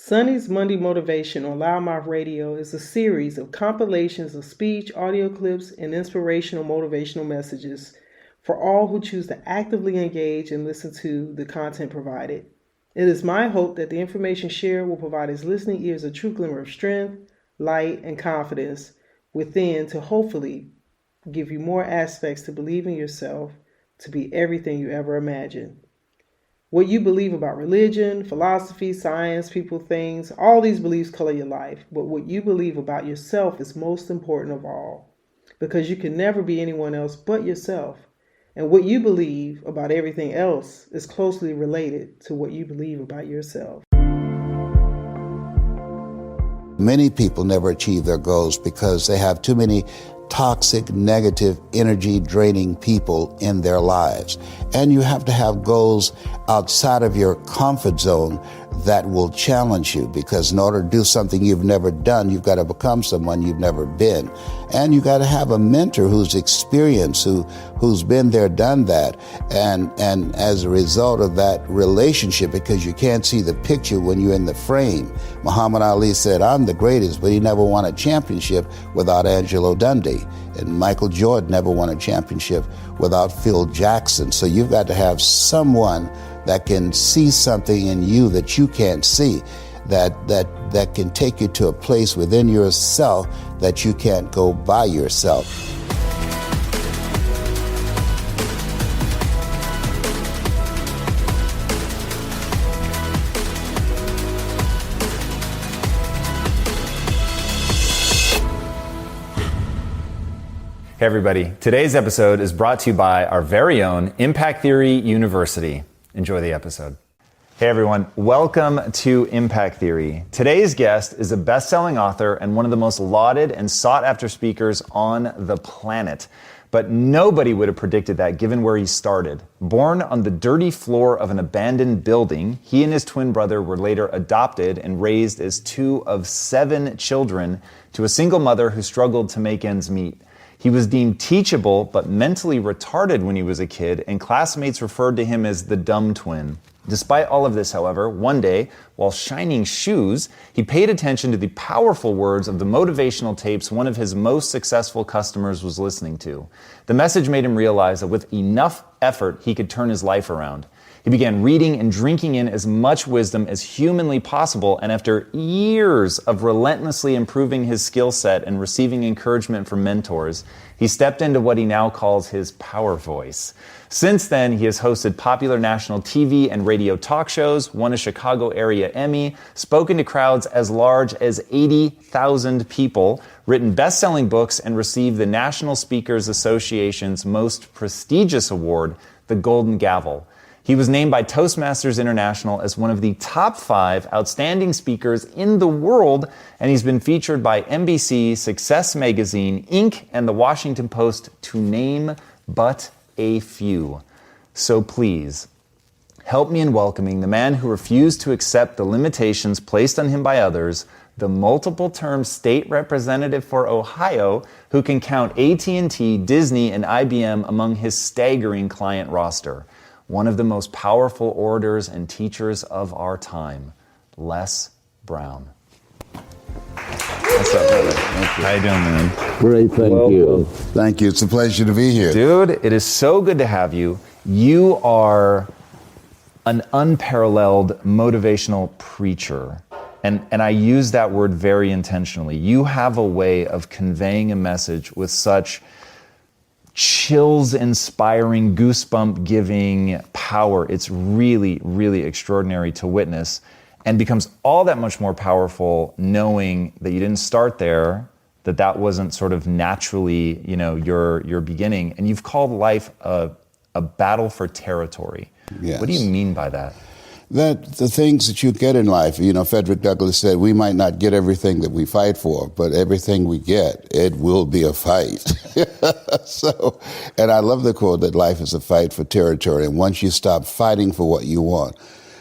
Sonny's Monday Motivation on Loudmouth Radio is a series of compilations of speech, audio clips, and inspirational motivational messages for all who choose to actively engage and listen to the content provided. It is my hope that the information shared will provide his listening ears a true glimmer of strength, light, and confidence within to hopefully give you more aspects to believe in yourself to be everything you ever imagined. What you believe about religion, philosophy, science, people, things, all these beliefs color your life. But what you believe about yourself is most important of all, because you can never be anyone else but yourself. And what you believe about everything else is closely related to what you believe about yourself. Many people never achieve their goals because they have too many toxic, negative, energy-draining people in their lives. And you have to have goals outside of your comfort zone that will challenge you, because in order to do something you've never done, you've got to become someone you've never been. And you got to have a mentor who's experienced, who's been there, done that. And as a result of that relationship, because you can't see the picture when you're in the frame. Muhammad Ali said, "I'm the greatest," but he never won a championship without Angelo Dundee. And Michael Jordan never won a championship without Phil Jackson. So you've got to have someone that can see something in you that you can't see, that can take you to a place within yourself that you can't go by yourself. Hey everybody, today's episode is brought to you by our very own Impact Theory University. Enjoy the episode. Hey everyone, welcome to Impact Theory. Today's guest is a best-selling author and one of the most lauded and sought-after speakers on the planet. But nobody would have predicted that given where he started. Born on the dirty floor of an abandoned building, he and his twin brother were later adopted and raised as two of 7 children to a single mother who struggled to make ends meet. He was deemed teachable but mentally retarded when he was a kid, and classmates referred to him as the dumb twin. Despite all of this, however, one day, while shining shoes, he paid attention to the powerful words of the motivational tapes one of his most successful customers was listening to. The message made him realize that with enough effort, he could turn his life around. He began reading and drinking in as much wisdom as humanly possible, and after years of relentlessly improving his skill set and receiving encouragement from mentors, he stepped into what he now calls his power voice. Since then, he has hosted popular national TV and radio talk shows, won a Chicago area Emmy, spoken to crowds as large as 80,000 people, written best-selling books, and received the National Speakers Association's most prestigious award, the Golden Gavel. He was named by Toastmasters International as one of the top 5 outstanding speakers in the world, and he's been featured by NBC, Success Magazine, Inc., and the Washington Post, to name but a few. So please, help me in welcoming the man who refused to accept the limitations placed on him by others, the multiple-term state representative for Ohio, who can count AT&T, Disney, and IBM among his staggering client roster. One of the most powerful orators and teachers of our time, Les Brown. What's up, brother? Thank you. How you doing, man? Great, thank you. Thank you. It's a pleasure to be here. Dude, it is so good to have you. You are an unparalleled motivational preacher. And I use that word very intentionally. You have a way of conveying a message with such chills-inspiring, goosebump-giving power. It's really, really extraordinary to witness, and becomes all that much more powerful knowing that you didn't start there, that wasn't sort of naturally, your beginning, and you've called life a battle for territory. Yes. What do you mean by that? That the things that you get in life, Frederick Douglass said, we might not get everything that we fight for, but everything we get, it will be a fight. So, and I love the quote that life is a fight for territory. And once you stop fighting for what you want,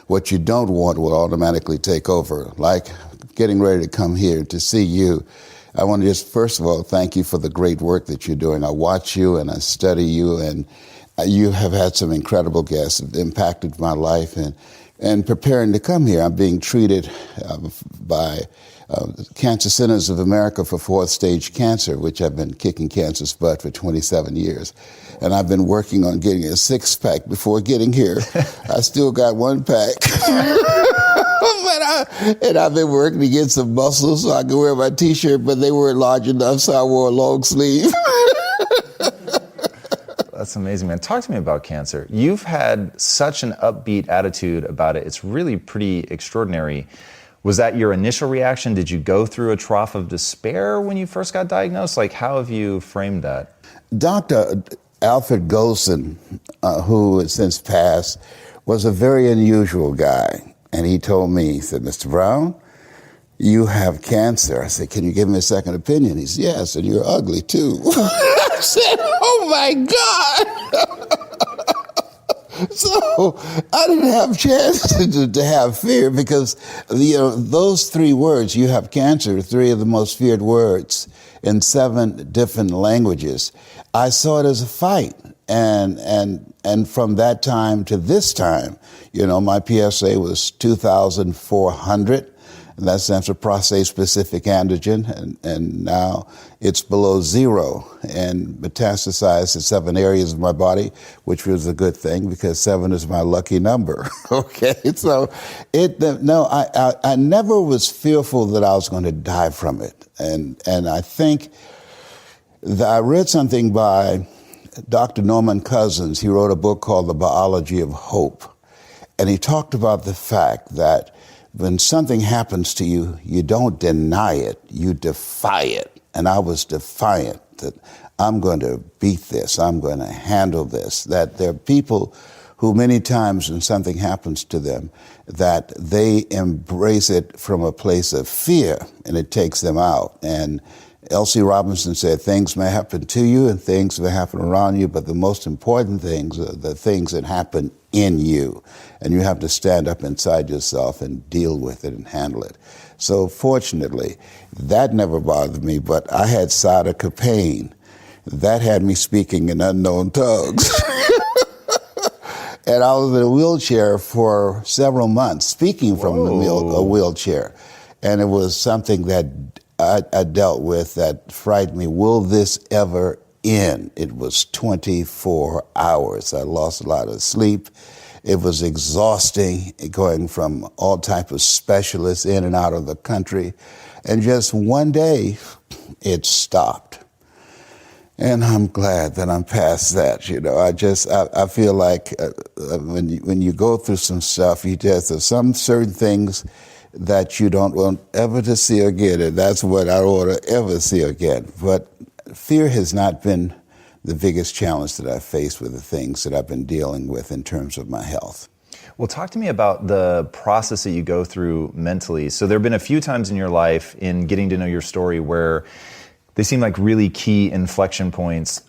what you don't want will automatically take over. Like getting ready to come here to see you. I want to just, first of all, thank you for the great work that you're doing. I watch you and I study you, and you have had some incredible guests that impacted my life. And and preparing to come here. I'm being treated by Cancer Centers of America for fourth stage cancer, which I've been kicking cancer's butt for 27 years. And I've been working on getting a six-pack before getting here. I still got one pack. And I've been working to get some muscles so I can wear my T-shirt, but they weren't large enough, so I wore a long sleeve. That's amazing, man. Talk to me about cancer. You've had such an upbeat attitude about it. It's really pretty extraordinary. Was that your initial reaction? Did you go through a trough of despair when you first got diagnosed? Like, how have you framed that? Dr. Alfred Golson, who has since passed, was a very unusual guy. And he told me, he said, Mr. Brown, you have cancer. I said, can you give me a second opinion? He said, yes, and you're ugly too. I said, oh my God. So I didn't have a chance to have fear because, those three words, you have cancer, three of the most feared words in 7 different languages. I saw it as a fight. And from that time to this time, my PSA was 2,400. And that stands for prostate-specific antigen, and now it's below 0 and metastasized to 7 areas of my body, which was a good thing because 7 is my lucky number. Okay, so I never was fearful that I was going to die from it, and I think that I read something by Dr. Norman Cousins. He wrote a book called The Biology of Hope, and he talked about the fact that when something happens to you, you don't deny it, you defy it. And I was defiant that I'm going to beat this, I'm going to handle this. That there are people who many times when something happens to them, that they embrace it from a place of fear and it takes them out. And L.C. Robinson said, things may happen to you and things may happen around you, but the most important things are the things that happen in you. And you have to stand up inside yourself and deal with it and handle it. So fortunately, that never bothered me, but I had sciatica pain. That had me speaking in unknown tongues. And I was in a wheelchair for several months, speaking from a wheelchair. And it was something that I dealt with that frightened me. Will this ever end? It was 24 hours. I lost a lot of sleep. It was exhausting, going from all type of specialists in and out of the country. And just one day, it stopped. And I'm glad that I'm past that. I feel like when you go through some stuff, there's some certain things that you don't want ever to see again, and that's what I don't want to ever see again. But fear has not been the biggest challenge that I've faced with the things that I've been dealing with in terms of my health. Well, talk to me about the process that you go through mentally. So there have been a few times in your life in getting to know your story where they seem like really key inflection points.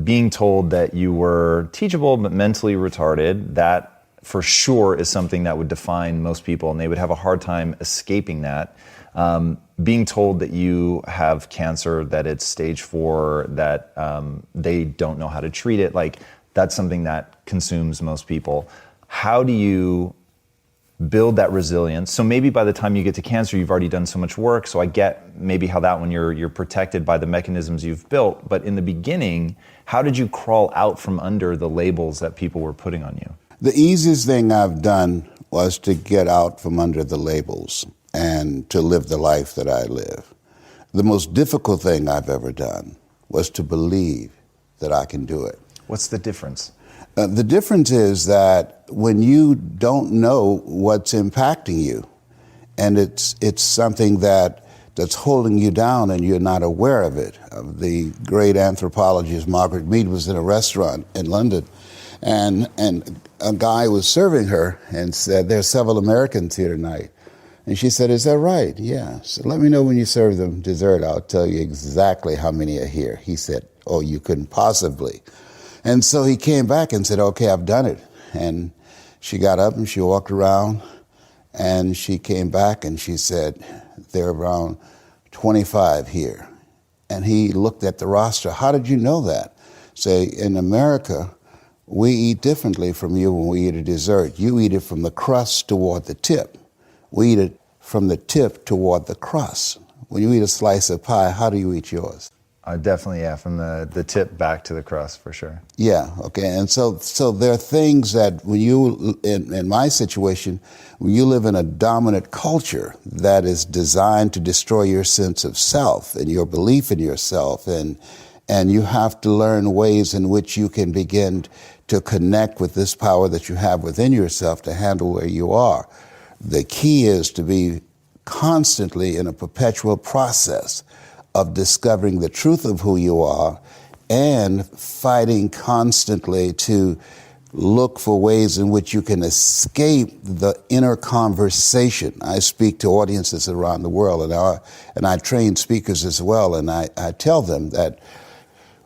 Being told that you were teachable but mentally retarded, that for sure is something that would define most people, and they would have a hard time escaping that. Being told that you have cancer, that it's stage 4, that they don't know how to treat it, like that's something that consumes most people. How do you build that resilience? So maybe by the time you get to cancer, you've already done so much work. So I get maybe how that one you're protected by the mechanisms you've built. But in the beginning, how did you crawl out from under the labels that people were putting on you? The easiest thing I've done was to get out from under the labels and to live the life that I live. The most difficult thing I've ever done was to believe that I can do it. What's the difference? The difference is that when you don't know what's impacting you, and it's something that's holding you down and you're not aware of it. The great anthropologist Margaret Mead was in a restaurant in London, and a guy was serving her and said, "There's several Americans here tonight." And she said, "Is that right?" "Yeah." So let me know when you serve them dessert. I'll tell you exactly how many are here. He said, "Oh, you couldn't possibly." And so he came back and said, "Okay, I've done it." And she got up and she walked around and she came back and she said, "There are around 25 here." And he looked at the roster. "How did you know that?" Say, in America, We eat differently from you when we eat a dessert. You eat it from the crust toward the tip. We eat it from the tip toward the crust. When you eat a slice of pie, how do you eat yours? Definitely, yeah, from the tip back to the crust, for sure. Yeah, okay. And so there are things that when you, in my situation, when you live in a dominant culture that is designed to destroy your sense of self and your belief in yourself, and you have to learn ways in which you can begin to connect with this power that you have within yourself to handle where you are. The key is to be constantly in a perpetual process of discovering the truth of who you are and fighting constantly to look for ways in which you can escape the inner conversation. I speak to audiences around the world, and I train speakers as well, and I tell them that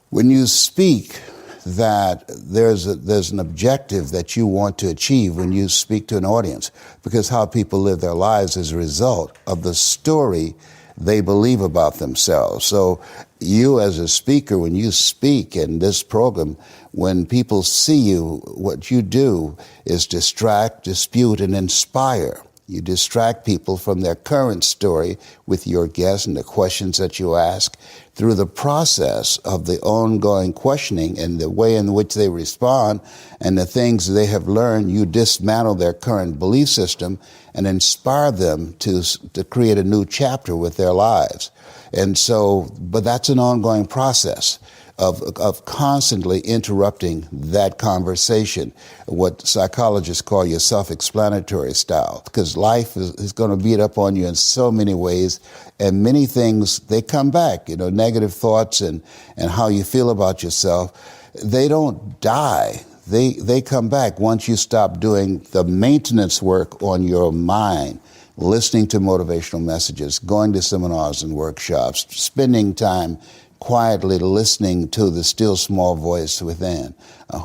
when you speak, that there's an objective that you want to achieve when you speak to an audience, because how people live their lives is a result of the story they believe about themselves. So you as a speaker, when you speak in this program, when people see you, what you do is distract, dispute, and inspire. You distract people from their current story with your guests and the questions that you ask. Through the process of the ongoing questioning and the way in which they respond and the things they have learned, you dismantle their current belief system and inspire them to create a new chapter with their lives. And so, but that's an ongoing process of constantly interrupting that conversation, what psychologists call your self-explanatory style, because life is going to beat up on you in so many ways, and many things, they come back, negative thoughts and how you feel about yourself, they don't die. They come back once you stop doing the maintenance work on your mind, listening to motivational messages, going to seminars and workshops, spending time quietly listening to the still small voice within.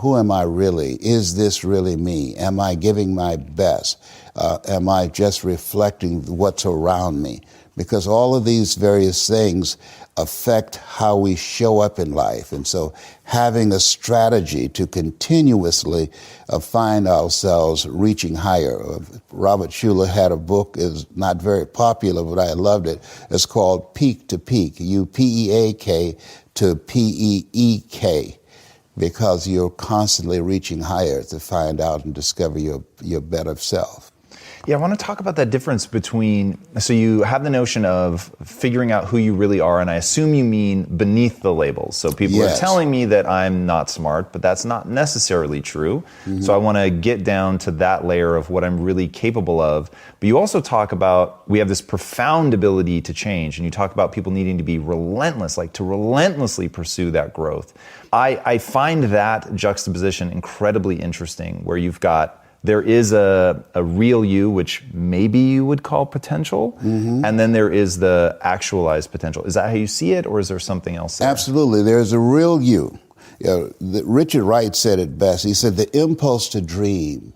Who am I really? Is this really me? Am I giving my best? Am I just reflecting what's around me? Because all of these various things affect how we show up in life. And so having a strategy to continuously find ourselves reaching higher. Robert Schuller had a book, is not very popular, but I loved it. It's called Peak to Peak, UPEAK to PEEK, because you're constantly reaching higher to find out and discover your better self. Yeah, I want to talk about that difference between, so you have the notion of figuring out who you really are, and I assume you mean beneath the labels. So people are telling me that I'm not smart, but that's not necessarily true. Mm-hmm. So I want to get down to that layer of what I'm really capable of. But you also talk about, we have this profound ability to change, and you talk about people needing to be relentless, like to relentlessly pursue that growth. I find that juxtaposition incredibly interesting, where you've got, there is a real you, which maybe you would call potential, mm-hmm. and then there is the actualized potential. Is that how you see it, or is there something else there? Absolutely. There's a real you. Richard Wright said it best. He said, the impulse to dream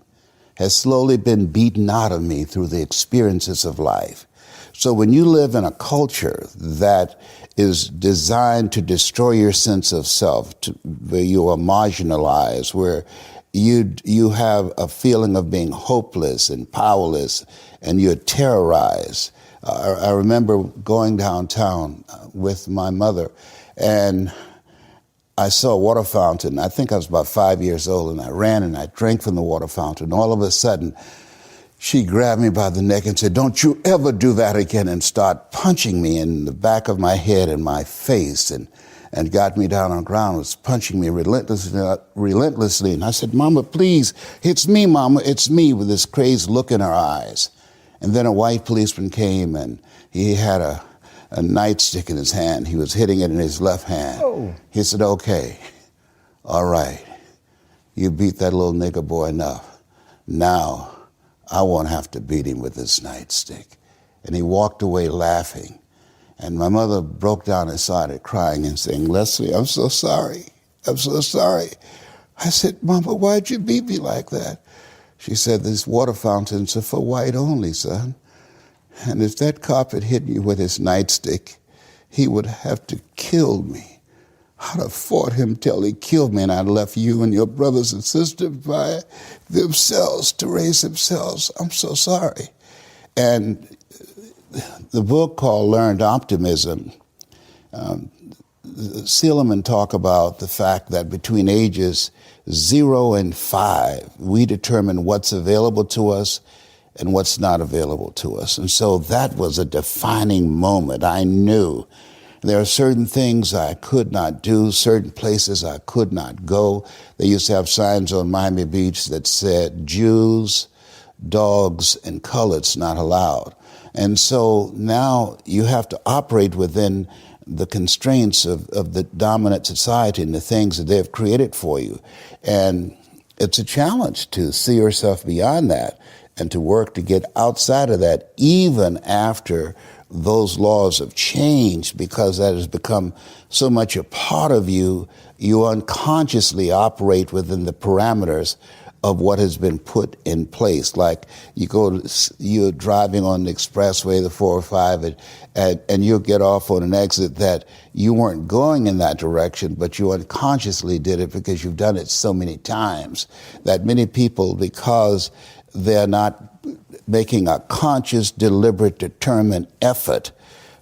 has slowly been beaten out of me through the experiences of life. So when you live in a culture that is designed to destroy your sense of self, where you are marginalized, where you have a feeling of being hopeless and powerless, and you're terrorized. I remember going downtown with my mother, and I saw a water fountain. I think I was about 5 years old, and I ran and I drank from the water fountain. All of a sudden, she grabbed me by the neck and said, "Don't you ever do that again," and start punching me in the back of my head and my face, and got me down on the ground, was punching me relentlessly. And I said, "Mama, please, it's me, Mama, it's me," with this crazed look in her eyes. And then a white policeman came, and he had a nightstick in his hand. He was hitting it in his left hand. Oh. He said, "Okay, all right, you beat that little nigger boy enough. Now I won't have to beat him with this nightstick." And he walked away laughing. And my mother broke down and started crying and saying, "Leslie, I'm so sorry. I'm so sorry." I said, "Mama, why'd you beat me like that?" She said, "These water fountains are for white only, son. And if that cop had hit me with his nightstick, he would have to kill me. I'd have fought him till he killed me, and I'd left you and your brothers and sisters by themselves to raise themselves. I'm so sorry. And the book called Learned Optimism, Seligman talk about the fact that between ages 0 and 5, we determine what's available to us and what's not available to us. And so that was a defining moment. I knew there are certain things I could not do, certain places I could not go. They used to have signs on Miami Beach that said Jews, dogs, and coloreds not allowed. And so now you have to operate within the constraints of the dominant society and the things that they've created for you. And it's a challenge to see yourself beyond that and to work to get outside of that, even after those laws have changed, because that has become so much a part of you. You unconsciously operate within the parameters of what has been put in place. Like you're driving on the expressway, the 405, and you'll get off on an exit that you weren't going in that direction, but you unconsciously did it because you've done it so many times that many people, because they're not making a conscious, deliberate, determined effort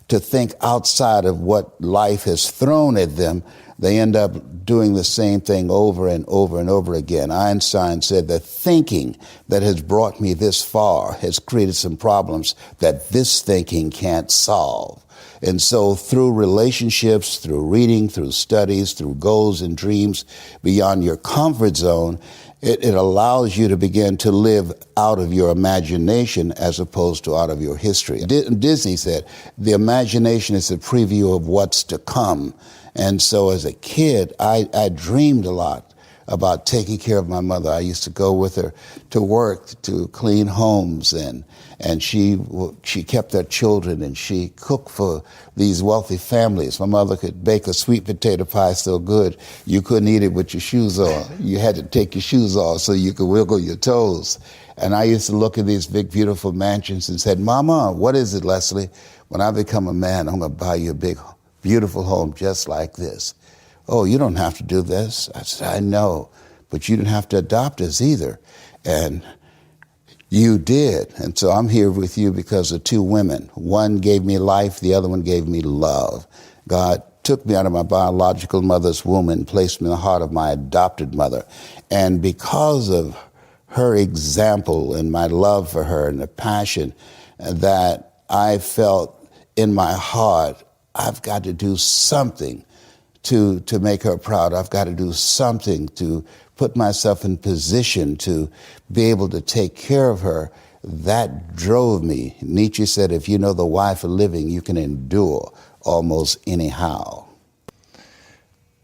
to think outside of what life has thrown at them, they end up doing the same thing over and over and over again. Einstein said that thinking that has brought me this far has created some problems that this thinking can't solve. And so through relationships, through reading, through studies, through goals and dreams beyond your comfort zone, it allows you to begin to live out of your imagination as opposed to out of your history. Disney said, the imagination is a preview of what's to come. And so as a kid, I dreamed a lot about taking care of my mother. I used to go with her to work to clean homes, and she kept her children, and she cooked for these wealthy families. My mother could bake a sweet potato pie so good you couldn't eat it with your shoes on. You had to take your shoes off so you could wiggle your toes. And I used to look at these big, beautiful mansions and said, Mama, what is it, Leslie? When I become a man, I'm going to buy you a big, beautiful home just like this. Oh, you don't have to do this. I said, I know, but you didn't have to adopt us either. And you did. And so I'm here with you because of two women. One gave me life. The other one gave me love. God took me out of my biological mother's womb and placed me in the heart of my adopted mother. And because of her example and my love for her and the passion that I felt in my heart, I've got to do something to make her proud. I've got to do something to put myself in position to be able to take care of her. That drove me. Nietzsche said, if you know the why for living, you can endure almost anyhow.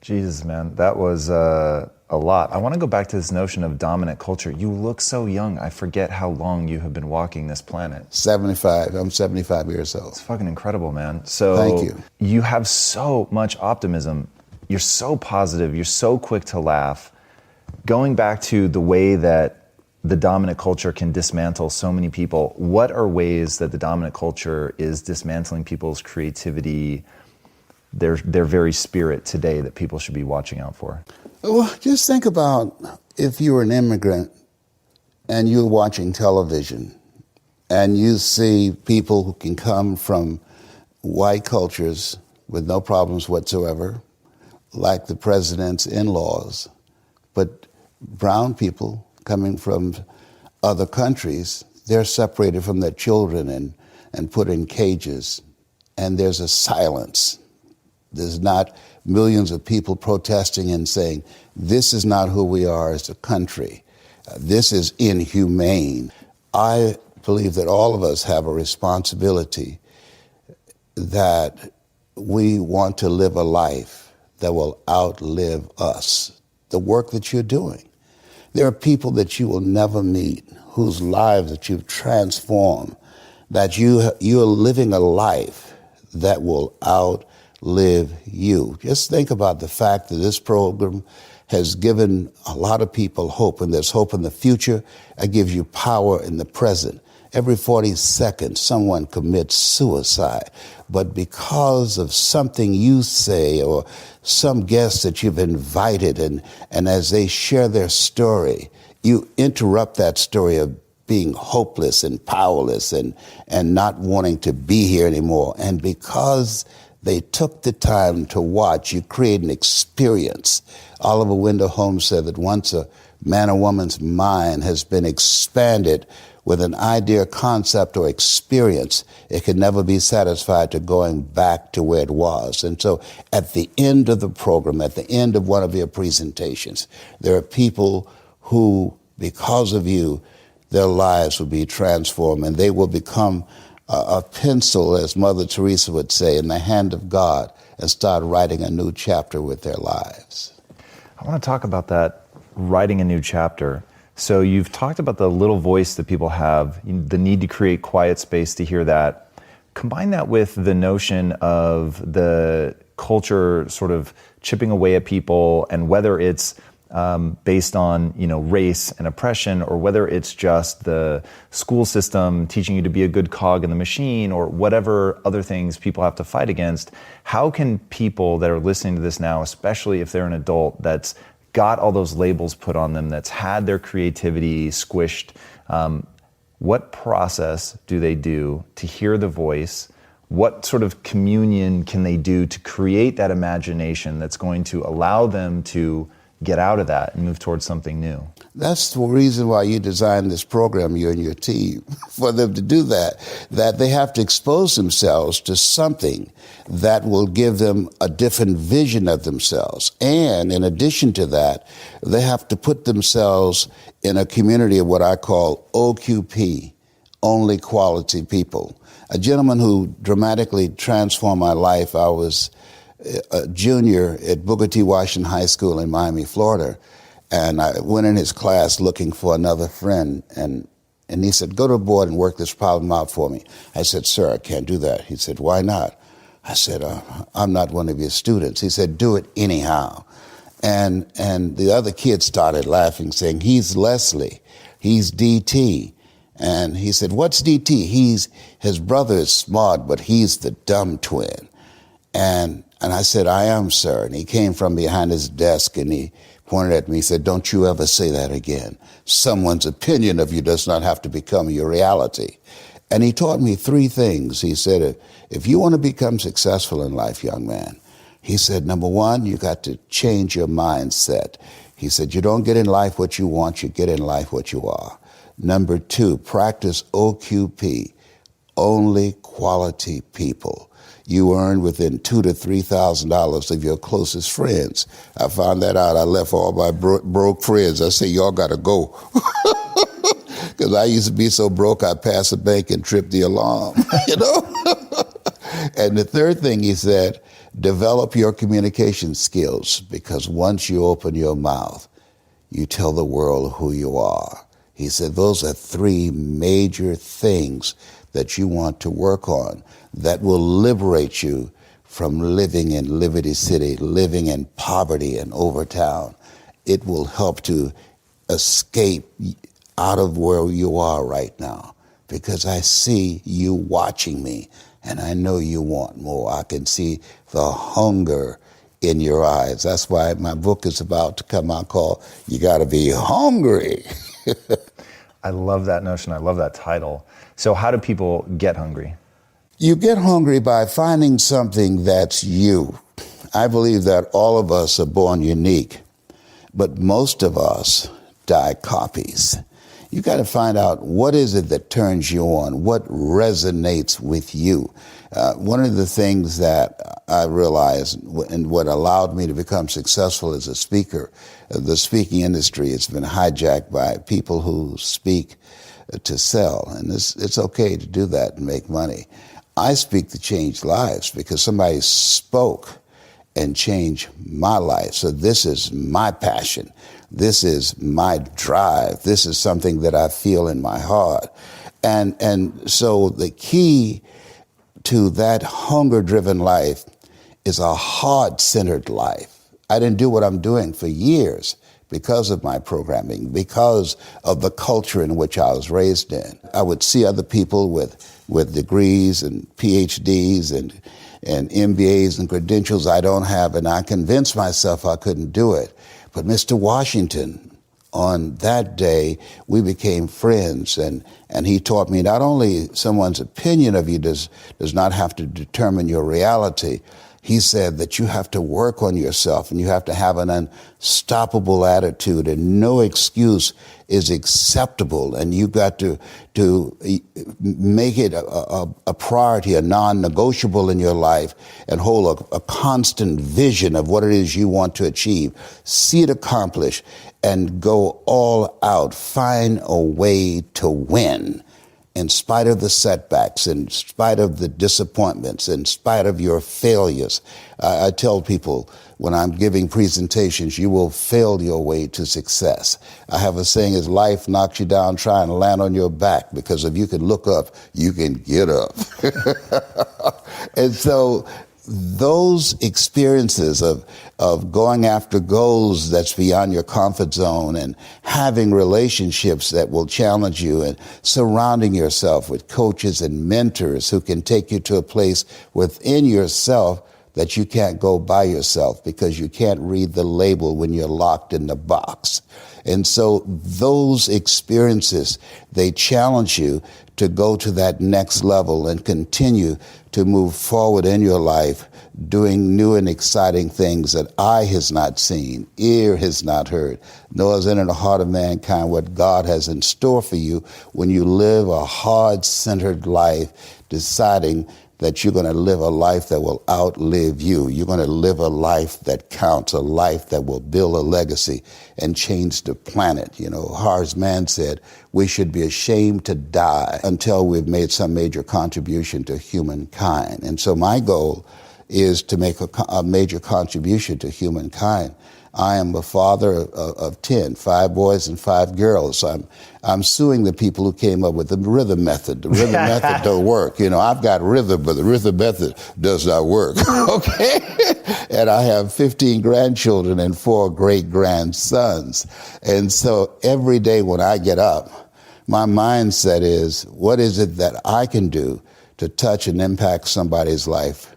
Jesus, man, that was a lot. I want to go back to this notion of dominant culture. You look so young. I forget how long you have been walking this planet. 75. I'm 75 years old. It's fucking incredible, man. So thank you. You have so much optimism. You're so positive. You're so quick to laugh. Going back to the way that the dominant culture can dismantle so many people, what are ways that the dominant culture is dismantling people's creativity, their very spirit today that people should be watching out for? Well, just think about if you were an immigrant and you're watching television and you see people who can come from white cultures with no problems whatsoever, like the president's in-laws, but brown people coming from other countries, they're separated from their children and put in cages, and there's a silence. There's not millions of people protesting and saying, this is not who we are as a country. This is inhumane. I believe that all of us have a responsibility that we want to live a life that will outlive us. The work that you're doing. There are people that you will never meet, whose lives that you've transformed, that you're living a life that will outlive you. Just think about the fact that this program has given a lot of people hope, and there's hope in the future. It gives you power in the present. every 40 seconds, someone commits suicide. But because of something you say or some guest that you've invited, and as they share their story, you interrupt that story of being hopeless and powerless and not wanting to be here anymore. And because they took the time to watch, you create an experience. Oliver Wendell Holmes said that once a man or woman's mind has been expanded with an idea, concept, or experience, it can never be satisfied to going back to where it was. And so at the end of the program, at the end of one of your presentations, there are people who, because of you, their lives will be transformed, and they will become a pencil, as Mother Teresa would say, in the hand of God, and start writing a new chapter with their lives. I want to talk about that, writing a new chapter. So you've talked about the little voice that people have, the need to create quiet space to hear that. Combine that with the notion of the culture sort of chipping away at people, and whether it's based on, race and oppression, or whether it's just the school system teaching you to be a good cog in the machine, or whatever other things people have to fight against. How can people that are listening to this now, especially if they're an adult that's got all those labels put on them, that's had their creativity squished, what process do they do to hear the voice? What sort of communion can they do to create that imagination that's going to allow them to get out of that and move towards something new? That's the reason why you designed this program, you and your team, for them to do that they have to expose themselves to something that will give them a different vision of themselves. And in addition to that, they have to put themselves in a community of what I call OQP, only quality people. A gentleman who dramatically transformed my life, I was a junior at Booker T. Washington High School in Miami, Florida, and I went in his class looking for another friend, and he said, "Go to the board and work this problem out for me." I said, "Sir, I can't do that." He said, "Why not?" I said, "I'm not one of your students." He said, "Do it anyhow." And the other kids started laughing, saying, "He's Leslie, he's DT." And he said, "What's DT?" His brother is smart, but he's the dumb twin. And I said, "I am, sir." And he came from behind his desk and he pointed at me. He said, "Don't you ever say that again. Someone's opinion of you does not have to become your reality." And he taught me three things. He said, if you want to become successful in life, young man, he said, number one, you got to change your mindset. He said, you don't get in life what you want, you get in life what you are. Number two, practice OQP, only quality people. You earn within $2,000 to $3,000 of your closest friends. I found that out. I left all my broke friends. I said, y'all got to go. Because I used to be so broke, I'd pass a bank and trip the alarm, And the third thing he said, develop your communication skills, because once you open your mouth, you tell the world who you are. He said, those are three major things that you want to work on that will liberate you from living in Liberty City, living in poverty and Overtown. It will help to escape out of where you are right now, because I see you watching me and I know you want more. I can see the hunger in your eyes. That's why my book is about to come out called You Gotta Be Hungry. I love that notion. I love that title. So how do people get hungry? You get hungry by finding something that's you. I believe that all of us are born unique, but most of us die copies. You got to find out what is it that turns you on, what resonates with you. One of the things that I realized and what allowed me to become successful as a speaker, the speaking industry has been hijacked by people who speak to sell, and it's okay to do that and make money. I speak to change lives because somebody spoke and changed my life. So this is my passion. This is my drive. This is something that I feel in my heart. And so the key to that hunger-driven life is a heart-centered life. I didn't do what I'm doing for years because of my programming, because of the culture in which I was raised in. I would see other people with degrees and PhDs and MBAs and credentials I don't have, and I convinced myself I couldn't do it. But Mr. Washington, on that day, we became friends, and he taught me not only someone's opinion of you does not have to determine your reality. He said that you have to work on yourself and you have to have an unstoppable attitude, and no excuse is acceptable, and you've got to make it a priority, a non-negotiable in your life, and hold a constant vision of what it is you want to achieve. See it accomplished and go all out. Find a way to win. In spite of the setbacks, in spite of the disappointments, in spite of your failures. I tell people when I'm giving presentations, you will fail your way to success. I have a saying, is life knocks you down, try and land on your back, because if you can look up, you can get up. And so those experiences of going after goals that's beyond your comfort zone, and having relationships that will challenge you, and surrounding yourself with coaches and mentors who can take you to a place within yourself that you can't go by yourself, because you can't read the label when you're locked in the box. And so those experiences, they challenge you to go to that next level and continue to move forward in your life, doing new and exciting things that eye has not seen, ear has not heard, nor has entered the heart of mankind what God has in store for you when you live a heart-centered life, deciding that you're going to live a life that will outlive you. You're going to live a life that counts, a life that will build a legacy and change the planet. You know, Horace Mann said, we should be ashamed to die until we've made some major contribution to humankind. And so my goal is to make a major contribution to humankind. I am a father of 10, 5 boys and 5 girls. So I'm suing the people who came up with the rhythm method. The rhythm method don't work. You know, I've got rhythm, but the rhythm method does not work. Okay? And I have 15 grandchildren and 4 great-grandsons. And so every day when I get up, my mindset is, what is it that I can do to touch and impact somebody's life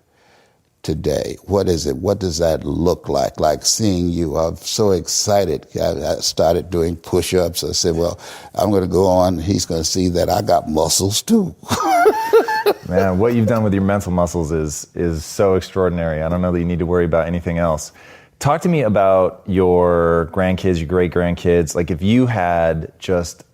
today? What is it? What does that look like? Like seeing you. I'm so excited. I started doing push-ups. I said, well, I'm going to go on. He's going to see that I got muscles too. Man, what you've done with your mental muscles is so extraordinary. I don't know that you need to worry about anything else. Talk to me about your grandkids, your great-grandkids. Like, if you had just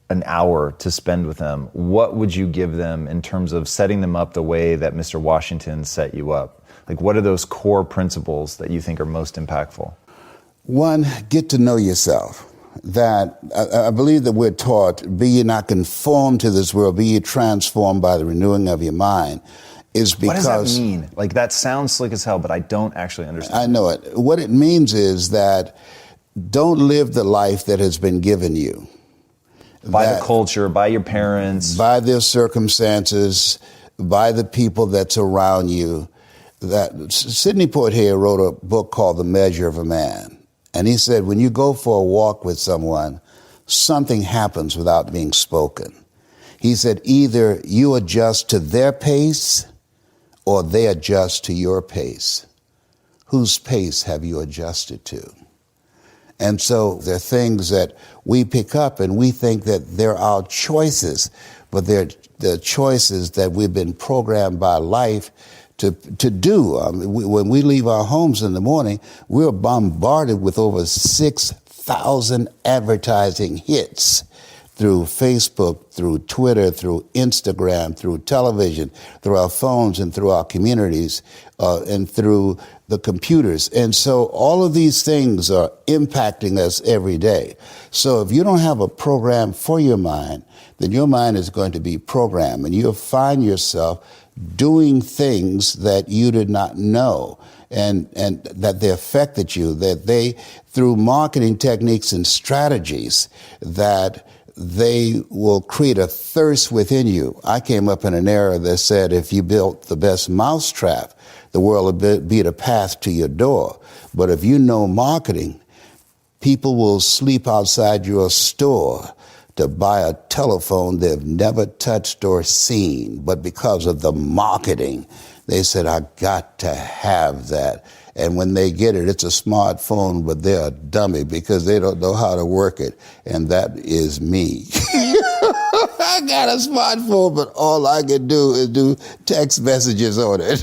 an hour to spend with them, what would you give them in terms of setting them up the way that Mr. Washington set you up? Like, what are those core principles that you think are most impactful? One, get to know yourself. That I believe that we're taught, be ye not conformed to this world, be ye transformed by the renewing of your mind. Is because, what does that mean? Like, that sounds slick as hell, but I don't actually understand. I know it. What it means is that don't live the life that has been given you. By the culture, by your parents. By their circumstances, by the people that's around you. That Sidney Poitier wrote a book called The Measure of a Man. And he said, when you go for a walk with someone, something happens without being spoken. He said, either you adjust to their pace or they adjust to your pace. Whose pace have you adjusted to? And so there are things that we pick up and we think that they're our choices, but they're the choices that we've been programmed by life to do. When we leave our homes in the morning, we're bombarded with over 6,000 advertising hits through Facebook, through Twitter, through Instagram, through television, through our phones and through our communities, and through the computers. And so all of these things are impacting us every day. So if you don't have a program for your mind, then your mind is going to be programmed, and you'll find yourself doing things that you did not know, and that they affected you, that they, through marketing techniques and strategies, that they will create a thirst within you. I came up in an era that said if you built the best mousetrap, the world would be the path to your door. But if you know marketing, People will sleep outside your store to buy a telephone they've never touched or seen, but because of the marketing, they said, I got to have that. And when they get it, it's a smartphone, but they're a dummy because they don't know how to work it. And that is me. I got a smartphone, but all I can do is do text messages on it.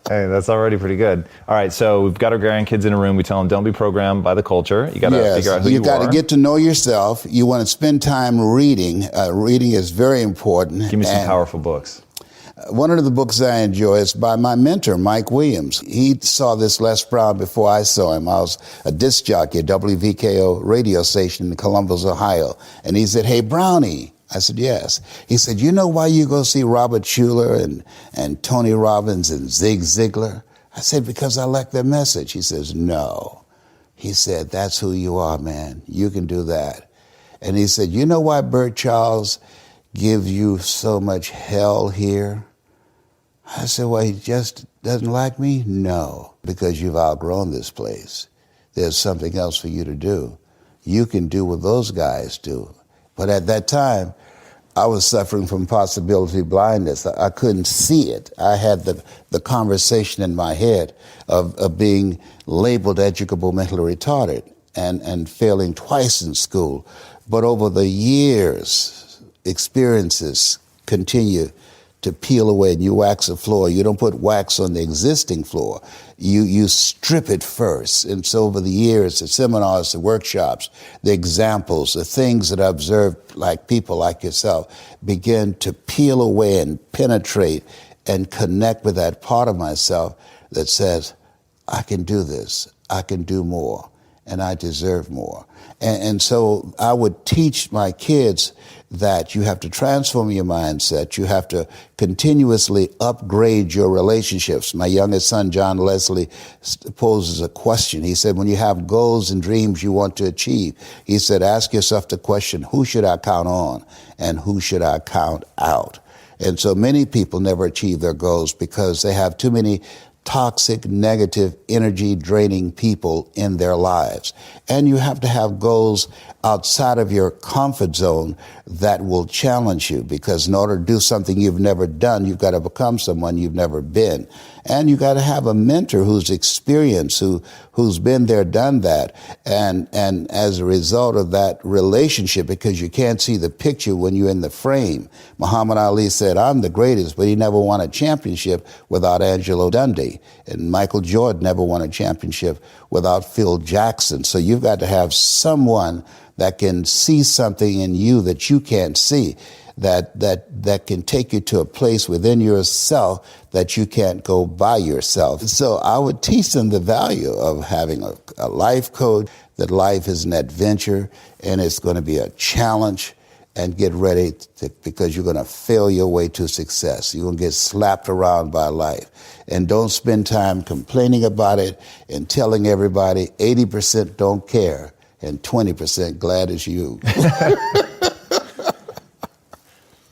Hey, that's already pretty good. All right, so we've got our grandkids in a room. We tell them, don't be programmed by the culture. You got to figure out who you are. You got to get to know yourself. You want to spend time reading. Reading is very important. Give me some powerful books. One of the books I enjoy is by my mentor, Mike Williams. He saw this Les Brown before I saw him. I was a disc jockey at WVKO radio station in Columbus, Ohio. And he said, hey, Brownie. I said, yes. He said, you know why you go see Robert Schuller and Tony Robbins and Zig Ziglar? I said, because I like their message. He says, no. He said, that's who you are, man. You can do that. And he said, you know why Bert Charles gives you so much hell here? I said, well, he just doesn't like me? No, because you've outgrown this place. There's something else for you to do. You can do what those guys do. But at that time, I was suffering from possibility blindness. I couldn't see it. I had the conversation in my head of being labeled educable mentally retarded and failing twice in school. But over the years, experiences continue to peel away, and you wax a floor. You don't put wax on the existing floor. You strip it first. And so over the years, the seminars, the workshops, the examples, the things that I observed, like people like yourself, begin to peel away and penetrate and connect with that part of myself that says, I can do this, I can do more, and I deserve more. And so I would teach my kids that you have to transform your mindset. You have to continuously upgrade your relationships. My youngest son, John Leslie, poses a question. He said, when you have goals and dreams you want to achieve, he said, ask yourself the question, who should I count on and who should I count out? And so many people never achieve their goals because they have too many toxic, negative, energy-draining people in their lives. And you have to have goals outside of your comfort zone that will challenge you, because in order to do something you've never done, you've got to become someone you've never been. And you got to have a mentor who's experienced, who's been there, done that. And as a result of that relationship, because you can't see the picture when you're in the frame, Muhammad Ali said, I'm the greatest, but he never won a championship without Angelo Dundee. And Michael Jordan never won a championship without Phil Jackson. So you've got to have someone that can see something in you that you can't see, that can take you to a place within yourself that you can't go by yourself. So I would teach them the value of having a life coach, that life is an adventure and it's going to be a challenge, and get ready because you're going to fail your way to success. You're going to get slapped around by life. And don't spend time complaining about it and telling everybody 80% don't care and 20% glad it's you.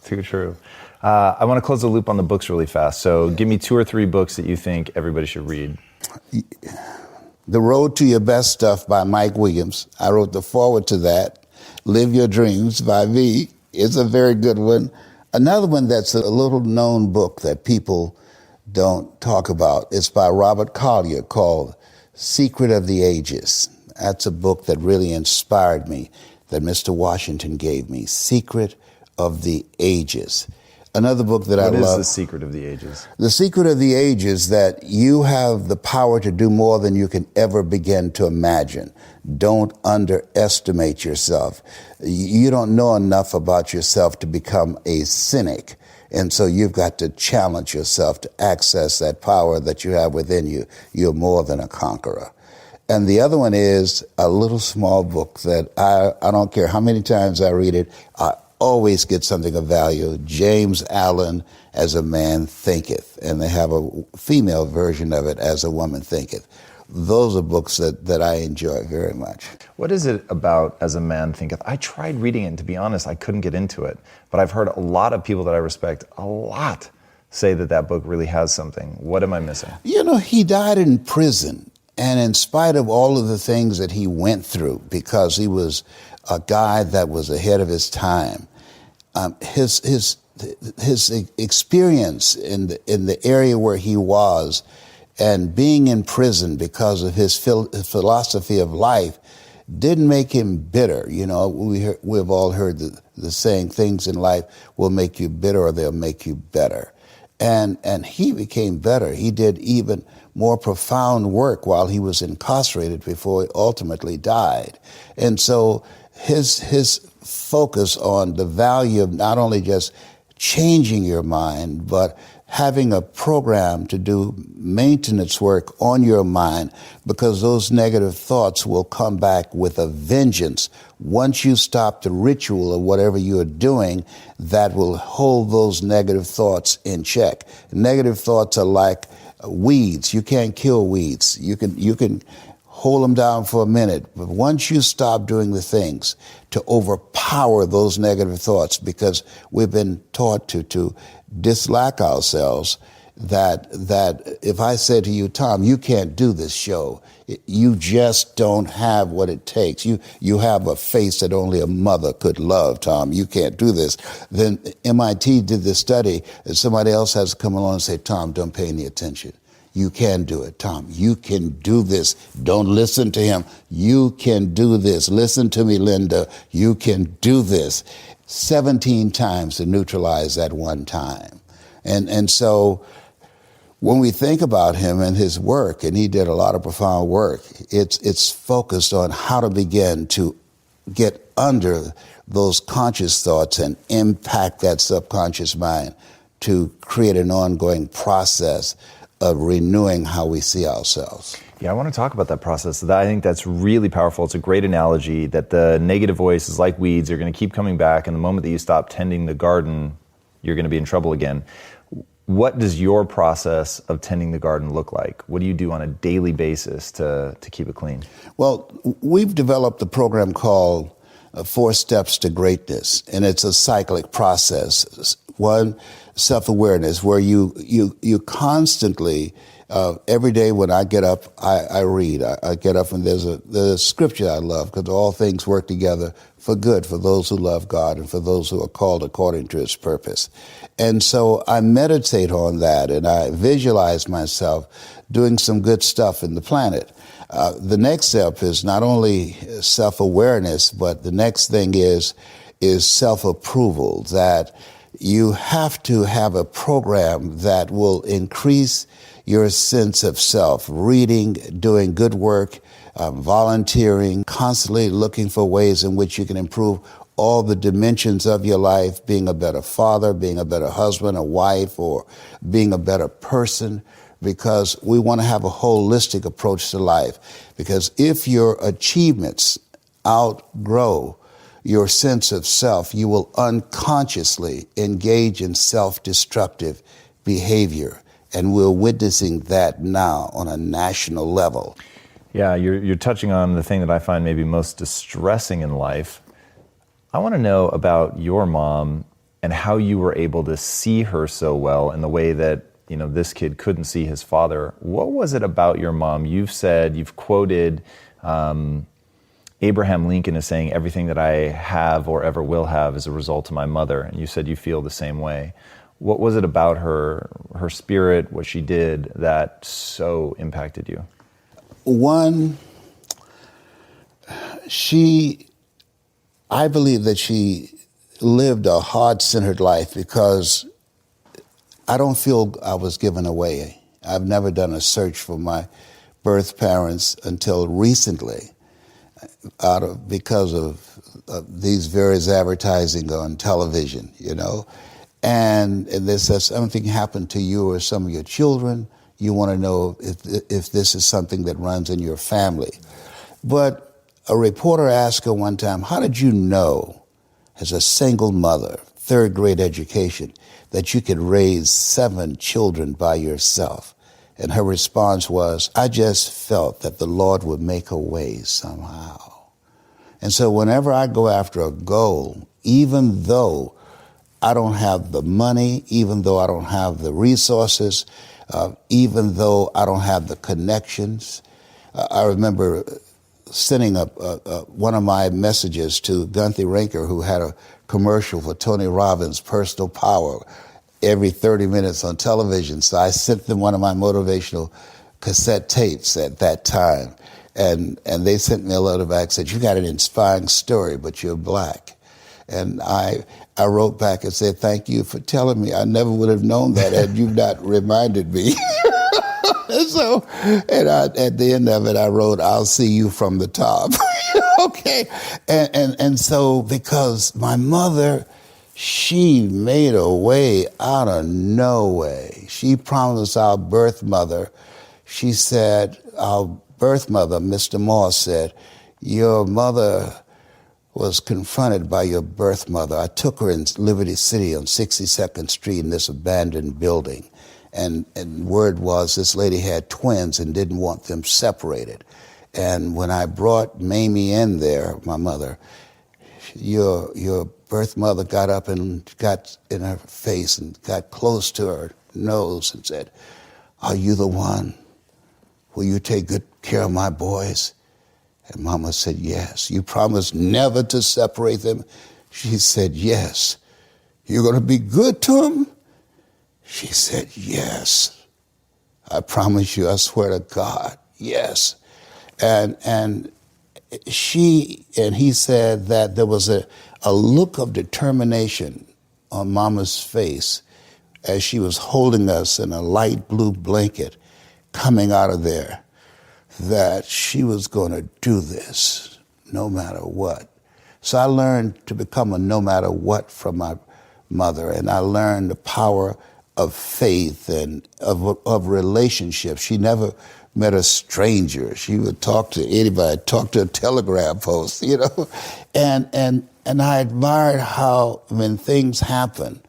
Too true. I want to close the loop on the books really fast. So give me 2 or 3 books that you think everybody should read. The Road to Your Best Stuff by Mike Williams. I wrote the foreword to that. Live Your Dreams by me. It's a very good one. Another one that's a little known book that people don't talk about. It's by Robert Collier called Secret of the Ages. That's a book that really inspired me, that Mr. Washington gave me. Secret of the Ages. Another book that I love. What is The Secret of the Ages? The Secret of the Ages, that you have the power to do more than you can ever begin to imagine. Don't underestimate yourself. You don't know enough about yourself to become a cynic. And so you've got to challenge yourself to access that power that you have within you. You're more than a conqueror. And the other one is a little small book that I don't care how many times I read it, I always get something of value. James Allen, As a Man Thinketh. And they have a female version of it, As a Woman Thinketh. Those are books that I enjoy very much. What is it about As a Man Thinketh? I tried reading it, and to be honest, I couldn't get into it. But I've heard a lot of people that I respect a lot say that book really has something. What am I missing? You know, he died in prison. And in spite of all of the things that he went through, because he was a guy that was ahead of his time, his experience in the area where he was, and being in prison because of his philosophy of life, didn't make him bitter. You know, we've all heard the saying, things in life will make you bitter or they'll make you better. And he became better. He did even more profound work while he was incarcerated before he ultimately died. And so his focus on the value of not only just changing your mind, but having a program to do maintenance work on your mind, because those negative thoughts will come back with a vengeance. Once you stop the ritual of whatever you are doing, that will hold those negative thoughts in check. Negative thoughts are like weeds. You can't kill weeds. You can hold them down for a minute. But once you stop doing the things to overpower those negative thoughts, because we've been taught to dislike ourselves, that if I say to you, Tom, you can't do this show, you just don't have what it takes. You have a face that only a mother could love, Tom. You can't do this. Then MIT did this study, and somebody else has to come along and say, Tom, don't pay any attention. You can do it, Tom. You can do this. Don't listen to him. You can do this. Listen to me, Linda. You can do this. 17 times to neutralize that one time. And so when we think about him and his work, and he did a lot of profound work, it's focused on how to begin to get under those conscious thoughts and impact that subconscious mind to create an ongoing process of renewing how we see ourselves. Yeah, I want to talk about that process. I think that's really powerful. It's a great analogy that the negative voice is like weeds. They're going to keep coming back, and the moment that you stop tending the garden, you're going to be in trouble again. What does your process of tending the garden look like? What do you do on a daily basis to keep it clean? Well, we've developed a program called 4 Steps to Greatness, and it's a cyclic process. One, self-awareness, where you constantly, every day when I get up, I read. I get up and there's a scripture I love, because all things work together for good for those who love God and for those who are called according to his purpose. And so I meditate on that, and I visualize myself doing some good stuff in the planet. The next step is not only self-awareness, but the next thing is self-approval, that you have to have a program that will increase your sense of self, reading, doing good work, volunteering, constantly looking for ways in which you can improve all the dimensions of your life, being a better father, being a better husband, a wife, or being a better person, because we want to have a holistic approach to life. Because if your achievements outgrow your sense of self, you will unconsciously engage in self-destructive behavior. And we're witnessing that now on a national level. Yeah, you're touching on the thing that I find maybe most distressing in life. I want to know about your mom and how you were able to see her so well in the way that, this kid couldn't see his father. What was it about your mom? You've quoted Abraham Lincoln as saying, everything that I have or ever will have is a result of my mother. And you said you feel the same way. What was it about her spirit, what she did, that so impacted you? One, I believe that she lived a heart-centered life, because I don't feel I was given away. I've never done a search for my birth parents until recently, because of these various advertising on television, And this has something happened to you or some of your children. You want to know if this is something that runs in your family. But a reporter asked her one time, how did you know, as a single mother, 3rd grade education, that you could raise 7 children by yourself? And her response was, I just felt that the Lord would make a way somehow. And so whenever I go after a goal, even though I don't have the money, even though I don't have the resources, even though I don't have the connections, I remember sending one of my messages to Gunther Rinker, who had a commercial for Tony Robbins' Personal Power every 30 minutes on television. So I sent them one of my motivational cassette tapes at that time. And they sent me a letter back, said, you got an inspiring story, but you're black. And I wrote back and said, thank you for telling me. I never would have known that had you not reminded me. At the end of it, I wrote, I'll see you from the top. Okay. And so because my mother, she made a way out of no way. She promised our birth mother, she said, our birth mother, Mr. Moore, said, your mother was confronted by your birth mother. I took her in Liberty City on 62nd Street in this abandoned building. And word was this lady had twins and didn't want them separated. And when I brought Mamie in there, my mother, your birth mother got up and got in her face and got close to her nose and said, are you the one? Will you take good care of my boys? And Mama said, yes. You promised never to separate them? She said, yes. You're going to be good to them? She said, yes. I promise you, I swear to God, yes. And he said that there was a look of determination on Mama's face as she was holding us in a light blue blanket coming out of there, that she was going to do this no matter what. So I learned to become a no matter what from my mother, and I learned the power of faith and of relationships. She never met a stranger. She would talk to anybody, talk to a telegraph post, you know. And I admired how when things happen,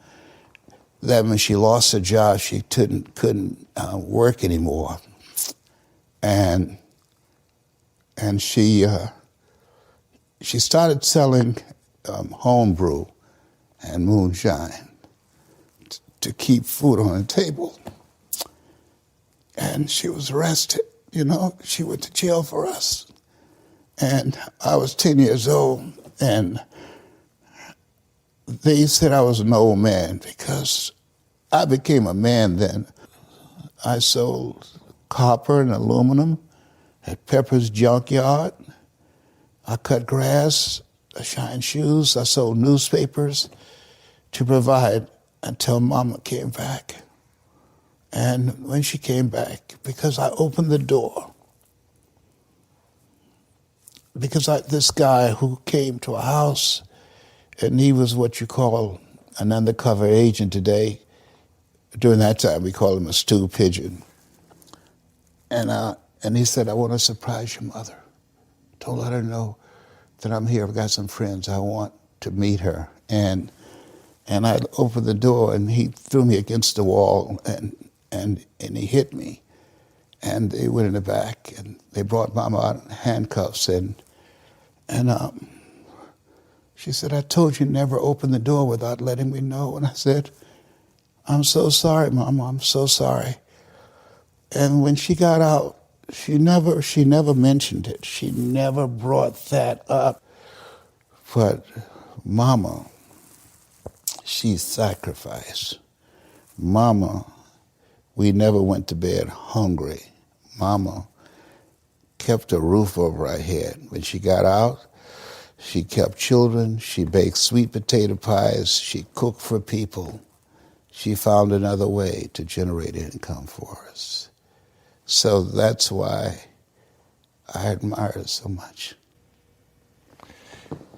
that when she lost her job, she couldn't work anymore. And she started selling homebrew and moonshine to keep food on the table. And she was arrested, you know. She went to jail for us. And I was 10 years old, and they said I was an old man because I became a man then. I sold copper and aluminum at Pepper's Junkyard. I cut grass, I shined shoes, I sold newspapers to provide until Mama came back. And when she came back, because I opened the door, because this guy who came to a house, and he was what you call an undercover agent today. During that time, we called him a stool pigeon. And he said, I want to surprise your mother. Don't let her know that I'm here. I've got some friends. I want to meet her. And I opened the door, and he threw me against the wall, and he hit me. And they went in the back, and they brought Mama out in handcuffs. And she said, I told you never open the door without letting me know. And I said, I'm so sorry, Mama. I'm so sorry. And when she got out, she never mentioned it. She never brought that up. But Mama, she sacrificed. Mama, we never went to bed hungry. Mama kept a roof over our head. When she got out, she kept children. She baked sweet potato pies. She cooked for people. She found another way to generate income for us. So that's why I admire her so much.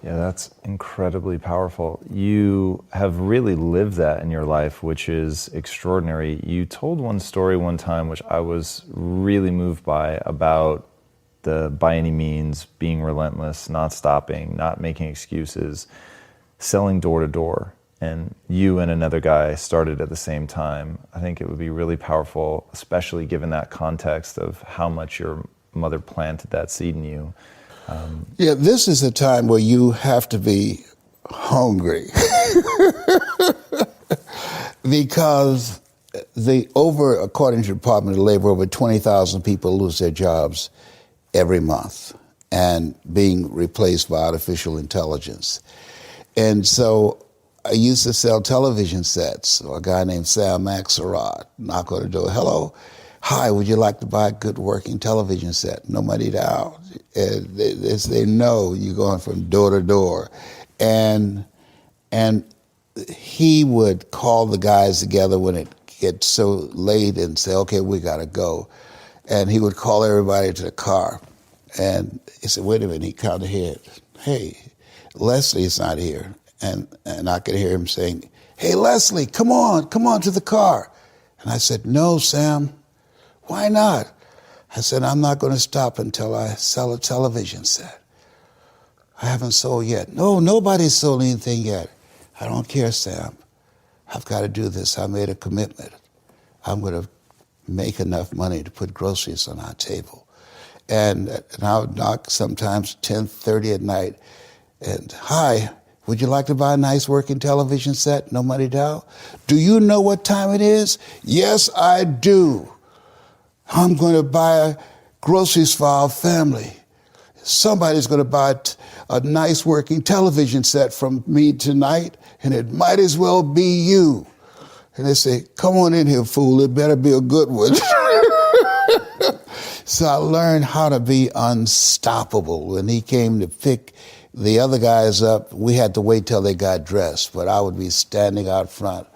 Yeah, that's incredibly powerful. You have really lived that in your life, which is extraordinary. You told one story one time, which I was really moved by, about the by any means, being relentless, not stopping, not making excuses, selling door to door. And you and another guy started at the same time. I think it would be really powerful, especially given that context of how much your mother planted that seed in you. Yeah, this is a time where you have to be hungry because according to the Department of Labor, over 20,000 people lose their jobs every month and being replaced by artificial intelligence. And so I used to sell television sets. So a guy named Sam Axelrod knock on the door. Hello, hi, would you like to buy a good working television set? No money down. And they say, no, you're going from door to door. And he would call the guys together when it gets so late and say, okay, we got to go. And he would call everybody to the car. And he said, wait a minute, he counted ahead. Hey, Leslie's not here. And I could hear him saying, hey, Leslie, come on to the car. And I said, no, Sam, why not? I said, I'm not going to stop until I sell a television set. I haven't sold yet. No, nobody's sold anything yet. I don't care, Sam. I've got to do this. I made a commitment. I'm going to make enough money to put groceries on our table. And I would knock sometimes 10:30 at night. And, hi, would you like to buy a nice working television set? No money down? Do you know what time it is? Yes, I do. I'm going to buy groceries for our family. Somebody's going to buy a nice working television set from me tonight, and it might as well be you. And they say, come on in here, fool. It better be a good one. So I learned how to be unstoppable. When he came to pick the other guys up, we had to wait till they got dressed, but I would be standing out front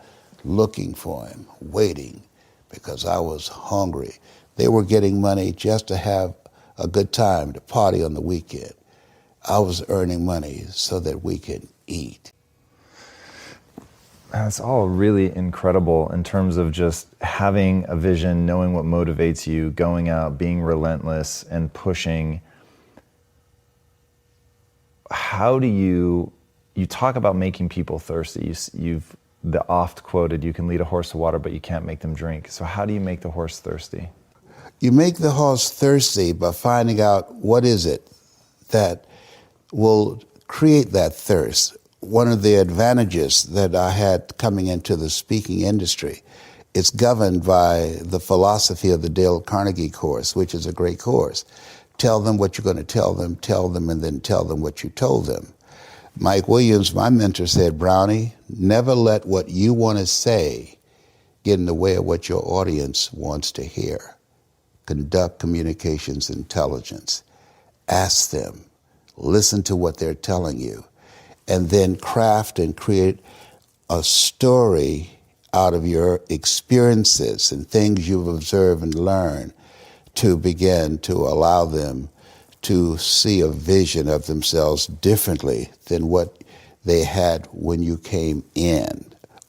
looking for him, waiting, because I was hungry. They were getting money just to have a good time, to party on the weekend. I was earning money so that we could eat. That's all really incredible in terms of just having a vision, knowing what motivates you, going out, being relentless and pushing. How do you talk about making people thirsty? You've the oft quoted, you can lead a horse to water, but you can't make them drink. So how do you make the horse thirsty? You make the horse thirsty by finding out what is it that will create that thirst. One of the advantages that I had coming into the speaking industry, it's governed by the philosophy of the Dale Carnegie course, which is a great course. Tell them what you're going to tell them, and then tell them what you told them. Mike Williams, my mentor, said, Brownie, never let what you want to say get in the way of what your audience wants to hear. Conduct communications intelligence. Ask them. Listen to what they're telling you. And then craft and create a story out of your experiences and things you've observed and learned to begin to allow them to see a vision of themselves differently than what they had when you came in.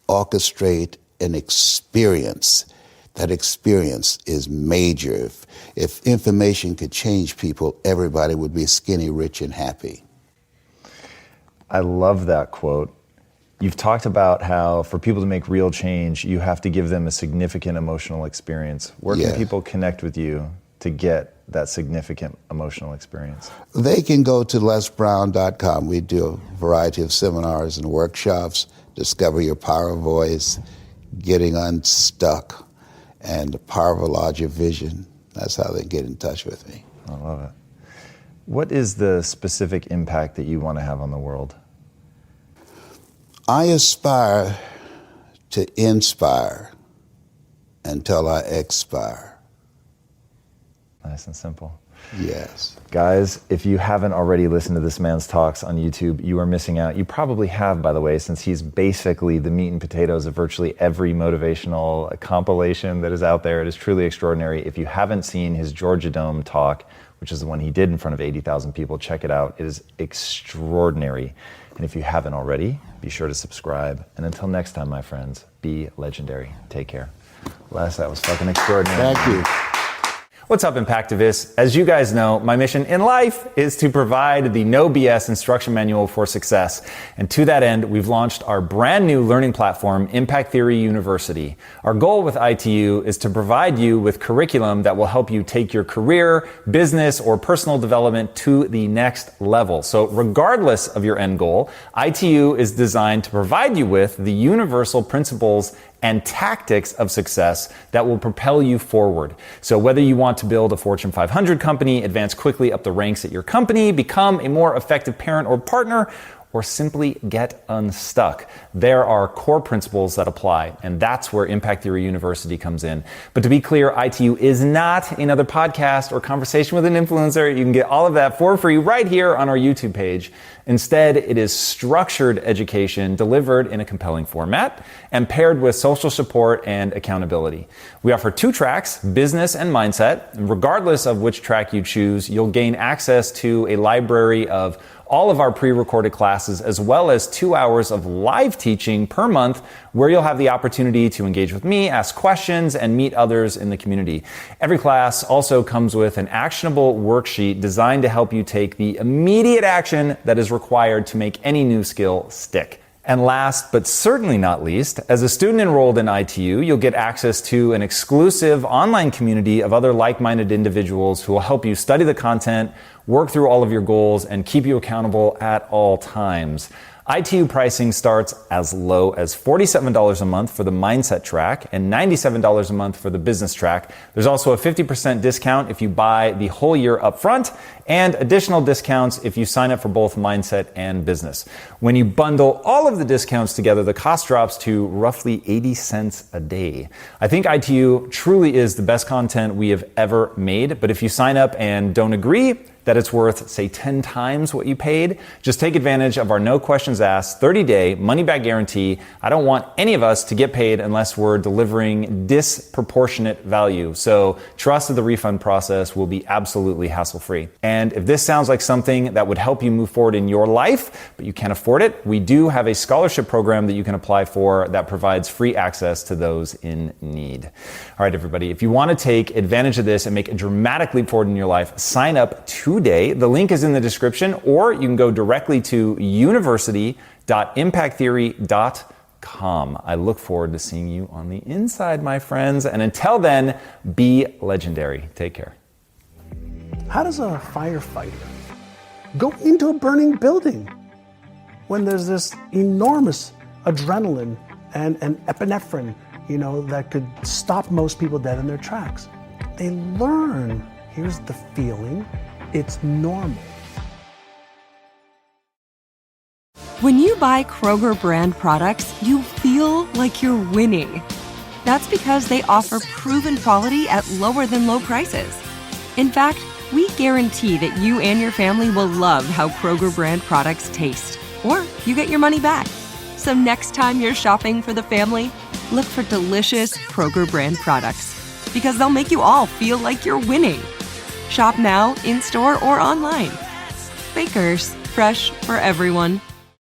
Orchestrate an experience. That experience is major. If information could change people, everybody would be skinny, rich, and happy. I love that quote. You've talked about how for people to make real change, you have to give them a significant emotional experience. Where can people connect with you to get that significant emotional experience? They can go to lesbrown.com. We do a variety of seminars and workshops, discover your power of voice, getting unstuck, and the power of a larger vision. That's how they get in touch with me. I love it. What is the specific impact that you want to have on the world? I aspire to inspire until I expire. Nice and simple. Yes. Guys, if you haven't already listened to this man's talks on YouTube, you are missing out. You probably have, by the way, since he's basically the meat and potatoes of virtually every motivational compilation that is out there. It is truly extraordinary. If you haven't seen his Georgia Dome talk, which is the one he did in front of 80,000 people, check it out. It is extraordinary. And if you haven't already, be sure to subscribe. And until next time, my friends, be legendary. Take care. Les, that was fucking extraordinary. Thank you. What's up, Impactivists? As you guys know, my mission in life is to provide the no BS instruction manual for success. And to that end, we've launched our brand new learning platform, Impact Theory University. Our goal with ITU is to provide you with curriculum that will help you take your career, business, or personal development to the next level. So regardless of your end goal, ITU is designed to provide you with the universal principles and tactics of success that will propel you forward. So whether you want to build a Fortune 500 company, advance quickly up the ranks at your company, become a more effective parent or partner, or simply get unstuck, there are core principles that apply, and that's where Impact Theory University comes in. But to be clear, ITU is not another podcast or conversation with an influencer. You can get all of that for free right here on our YouTube page. Instead, it is structured education delivered in a compelling format and paired with social support and accountability. We offer 2 tracks, business and mindset. And regardless of which track you choose, you'll gain access to a library of all of our pre-recorded classes, as well as 2 hours of live teaching per month, where you'll have the opportunity to engage with me, ask questions, and meet others in the community. Every class also comes with an actionable worksheet designed to help you take the immediate action that is required to make any new skill stick. And last, but certainly not least, as a student enrolled in ITU, you'll get access to an exclusive online community of other like-minded individuals who will help you study the content, work through all of your goals, and keep you accountable at all times. ITU pricing starts as low as $47 a month for the mindset track and $97 a month for the business track. There's also a 50% discount if you buy the whole year up front, and additional discounts if you sign up for both mindset and business. When you bundle all of the discounts together, the cost drops to roughly 80 cents a day. I think ITU truly is the best content we have ever made, but if you sign up and don't agree that it's worth, say, 10 times what you paid, just take advantage of our no questions asked 30-day money-back guarantee. I don't want any of us to get paid unless we're delivering disproportionate value. So trust that the refund process will be absolutely hassle-free. And if this sounds like something that would help you move forward in your life, but you can't afford it, we do have a scholarship program that you can apply for that provides free access to those in need. All right, everybody, if you want to take advantage of this and make a dramatic leap forward in your life, sign up today. The link is in the description, or you can go directly to university.impacttheory.com. I look forward to seeing you on the inside, my friends. And until then, be legendary. Take care. How does a firefighter go into a burning building when there's this enormous adrenaline and epinephrine, that could stop most people dead in their tracks? They learn. Here's the feeling. It's normal. When you buy Kroger brand products, you feel like you're winning. That's because they offer proven quality at lower than low prices. In fact, we guarantee that you and your family will love how Kroger brand products taste, or you get your money back. So next time you're shopping for the family, look for delicious Kroger brand products, because they'll make you all feel like you're winning. Shop now, in-store, or online. Bakers, fresh for everyone.